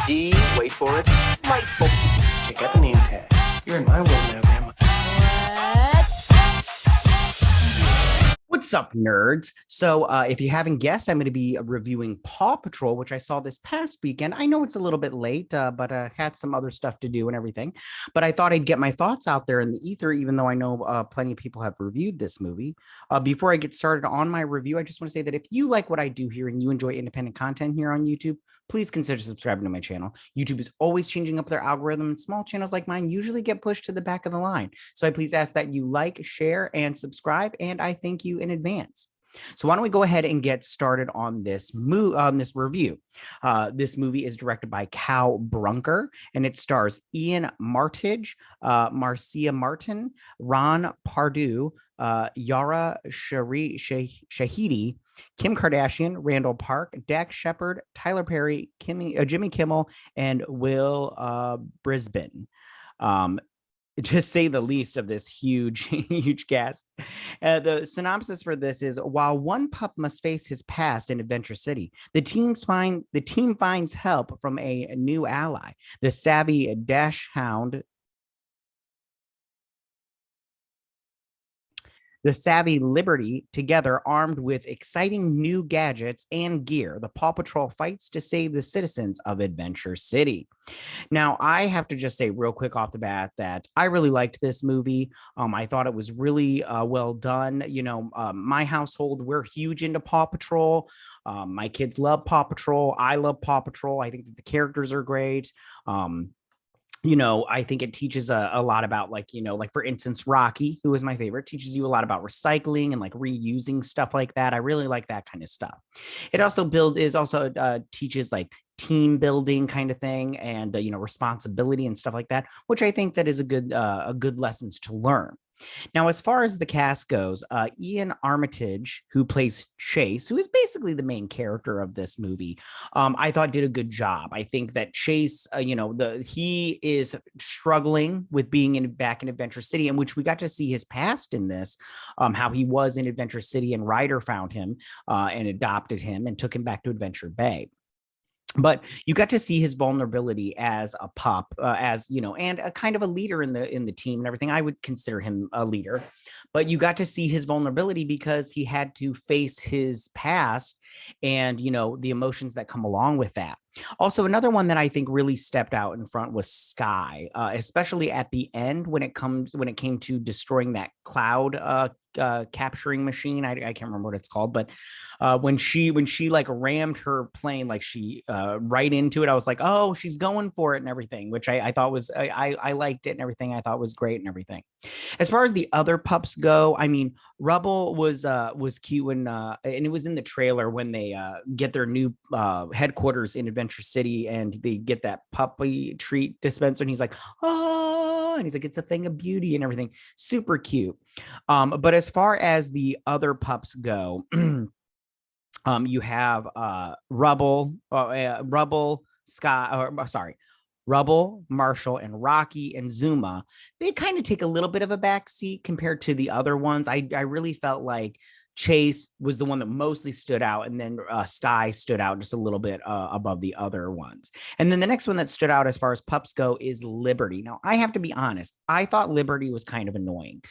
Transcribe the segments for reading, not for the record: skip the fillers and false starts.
D, wait for it, delightful. Check out the name tag. You're in my world now, Grandma. What's up, nerds? So if you haven't guessed, I'm going to be reviewing Paw Patrol, which I saw this past weekend. I know it's a little bit late, but had some other stuff to do and everything. But I thought I'd get my thoughts out there in the ether, even though I know plenty of people have reviewed this movie. Before I get started on my review, I just want to say that if you like what I do here and you enjoy independent content here on YouTube, please consider subscribing to my channel. YouTube is always changing up their algorithm, and small channels like mine usually get pushed to the back of the line. So I please ask that you like, share, and subscribe, and I thank you in advance. So why don't we go ahead and get started on this review. This movie is directed by Cal Brunker, and it stars Ian Martage, Marcia Martin, Ron Pardue, Yara Shahidi, Kim Kardashian, Randall Park, Dax Shepard, Tyler Perry, Jimmy Kimmel, and Will Brisbane. To say the least of this huge cast. The synopsis for this is: while one pup must face his past in Adventure City, the team finds help from a new ally, the savvy dash hound. The savvy Liberty. Together, armed with exciting new gadgets and gear, the Paw Patrol fights to save the citizens of Adventure City. Now, I have to just say real quick off the bat that I really liked this movie. I thought it was really well done. You know, my household, we're huge into Paw Patrol. My kids love Paw Patrol. I love Paw Patrol. I think that the characters are great. You know, I think it teaches a lot about, like, you know, like for instance, Rocky, who is my favorite, teaches you a lot about recycling and like reusing stuff like that. I really like that kind of stuff. It also teaches like team building kind of thing, and you know, responsibility and stuff like that, which I think that is a good lessons to learn. Now, as far as the cast goes, Ian Armitage, who plays Chase, who is basically the main character of this movie, I thought did a good job. I think that Chase, he is struggling with being back in Adventure City, in which we got to see his past in this, how he was in Adventure City, and Ryder found him and adopted him and took him back to Adventure Bay. But you got to see his vulnerability as a pup, as you know, and a kind of a leader in the team and everything. I would consider him a leader, but you got to see his vulnerability because he had to face his past and, you know, the emotions that come along with that. Also, another one that I think really stepped out in front was Skye, especially at the end when it came to destroying that cloud capturing machine. I can't remember what it's called, but when she like rammed her plane, like she right into it, I was like, oh, she's going for it and everything, which I thought was I liked it and everything. I thought was great and everything. As far as the other pups go, I mean, Rubble was cute, and it was in the trailer when they get their new headquarters in Adventure City, and they get that puppy treat dispenser, and he's like, oh, and he's like, it's a thing of beauty and everything. Super cute. But as far as the other pups go, you have Rubble, Skye, or sorry, Rubble, Marshall, and Rocky and Zumma. They kind of take a little bit of a back seat compared to the other ones. I really felt like Chase was the one that mostly stood out, and then Skye stood out just a little bit above the other ones. And then the next one that stood out as far as pups go is Liberty. Now, I have to be honest, I thought Liberty was kind of annoying.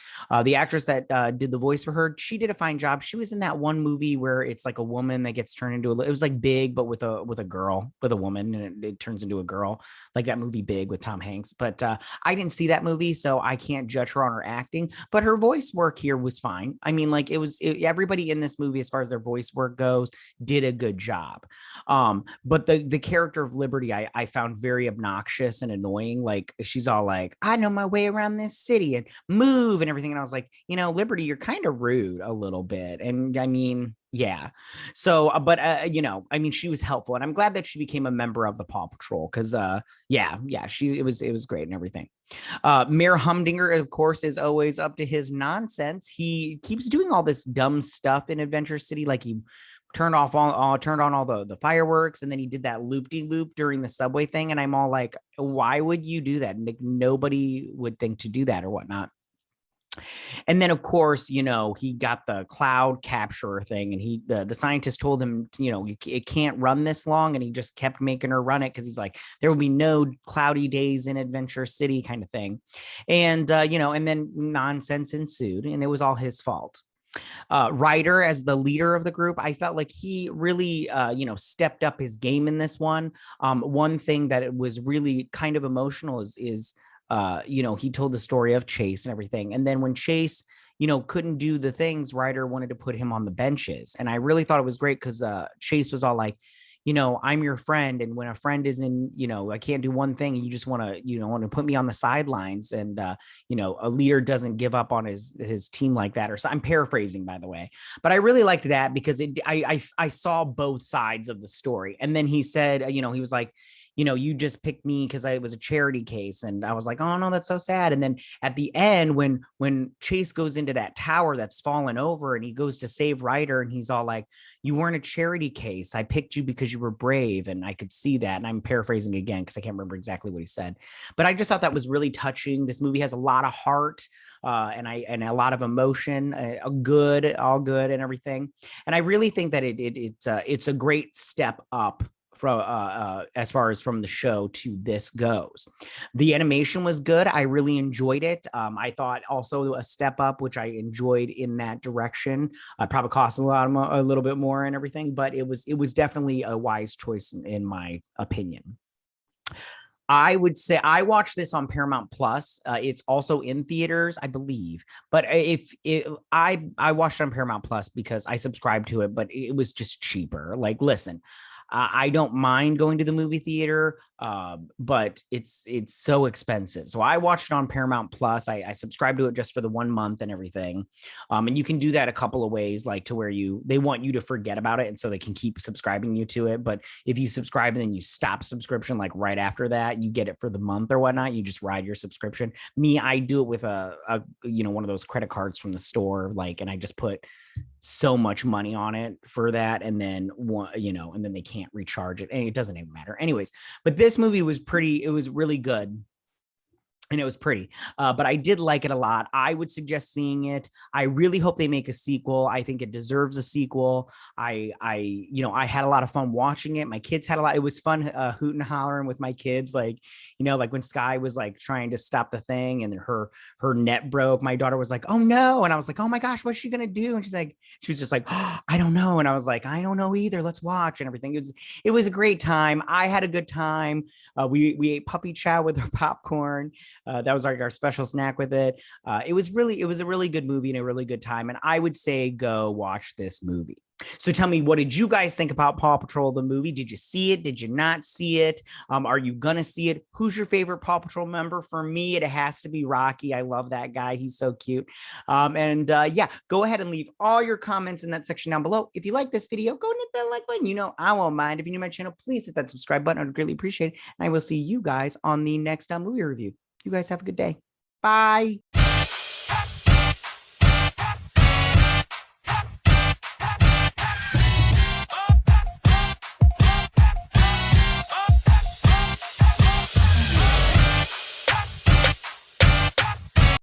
The actress that did the voice for her, she did a fine job. She was in that one movie where it's like a woman that gets turned into it was like Big, but with a girl, with a woman, and it turns into a girl, like that movie Big with Tom Hanks. But I didn't see that movie, so I can't judge her on her acting, but her voice work here was fine. I mean, like everybody in this movie, as far as their voice work goes, did a good job. But the character of Liberty, I found very obnoxious and annoying. Like, she's all like, I know my way around this city and move and everything. And I was like, you know, Liberty, you're kind of rude a little bit. And I mean, yeah. So, but you know, I mean, she was helpful, and I'm glad that she became a member of the Paw Patrol, because yeah, it was great and everything. Mayor Humdinger, of course, is always up to his nonsense. He keeps doing all this dumb stuff in Adventure City, like he turned on all the fireworks, and then he did that loop-de-loop during the subway thing, and I'm all like, why would you do that? Nobody would think to do that or whatnot. And then, of course, he got the cloud capturer thing, and the scientist told him, it can't run this long, and he just kept making her run it because he's like, there will be no cloudy days in Adventure City, kind of thing. And and then nonsense ensued, and it was all his fault. Ryder, as the leader of the group, I felt like he really, stepped up his game in this one. One thing that it was really kind of emotional is he told the story of Chase and everything. And then when Chase, couldn't do the things, Ryder wanted to put him on the benches. And I really thought it was great because Chase was all like, I'm your friend. And when a friend is in, I can't do one thing and you just want to put me on the sidelines. And, a leader doesn't give up on his team like that. Or so, I'm paraphrasing, by the way, but I really liked that because I saw both sides of the story. And then he said, he was like, you just picked me because it was a charity case. And I was like, oh no, that's so sad. And then at the end, when Chase goes into that tower that's fallen over and he goes to save Ryder, and he's all like, you weren't a charity case. I picked you because you were brave. And I could see that. And I'm paraphrasing again, because I can't remember exactly what he said, but I just thought that was really touching. This movie has a lot of heart and a lot of emotion, all good and everything. And I really think that it's a great step up from as far as from the show to this goes. The animation was good. I really enjoyed it. I thought also a step up, which I enjoyed in that direction. Probably cost a little bit more and everything, but it was definitely a wise choice in my opinion. I would say I watched this on Paramount Plus. It's also in theaters, I believe. But I watched it on Paramount Plus because I subscribed to it, but it was just cheaper. Like, listen, I don't mind going to the movie theater, but it's so expensive. So I watched it on Paramount Plus. I subscribed to it just for the 1 month and everything. And you can do that a couple of ways, like to where they want you to forget about it, and so they can keep subscribing you to it. But if you subscribe and then you stop subscription, like right after that, you get it for the month or whatnot. You just ride your subscription. Me, I do it with a one of those credit cards from the store, and I just put so much money on it for that, and then and then they can't recharge it, and it doesn't even matter anyways. But this movie was it was really good, and it was pretty, but I did like it a lot. I would suggest seeing it. I really hope they make a sequel. I think it deserves a sequel. I had a lot of fun watching it. My kids had a lot. It was fun hooting and hollering with my kids, like when Skye was like trying to stop the thing and her net broke. My daughter was like, oh no, and I was like, oh my gosh, what's she gonna do? And she was just like, oh, I don't know. And I was like, I don't know either. Let's watch and everything. It was a great time. I had a good time. We ate puppy chow with our popcorn. That was our special snack with it. It was a really good movie and a really good time. And I would say go watch this movie. So tell me, what did you guys think about Paw Patrol the movie? Did you see it? Did you not see it? Are you gonna see it? Who's your favorite Paw Patrol member? For me, it has to be Rocky. I love that guy. He's so cute. Yeah, go ahead and leave all your comments in that section down below. If you like this video, go and hit that like button. I won't mind. If you're new to my channel, please hit that subscribe button. I'd greatly appreciate it. And I will see you guys on the next movie review. You guys have a good day. Bye.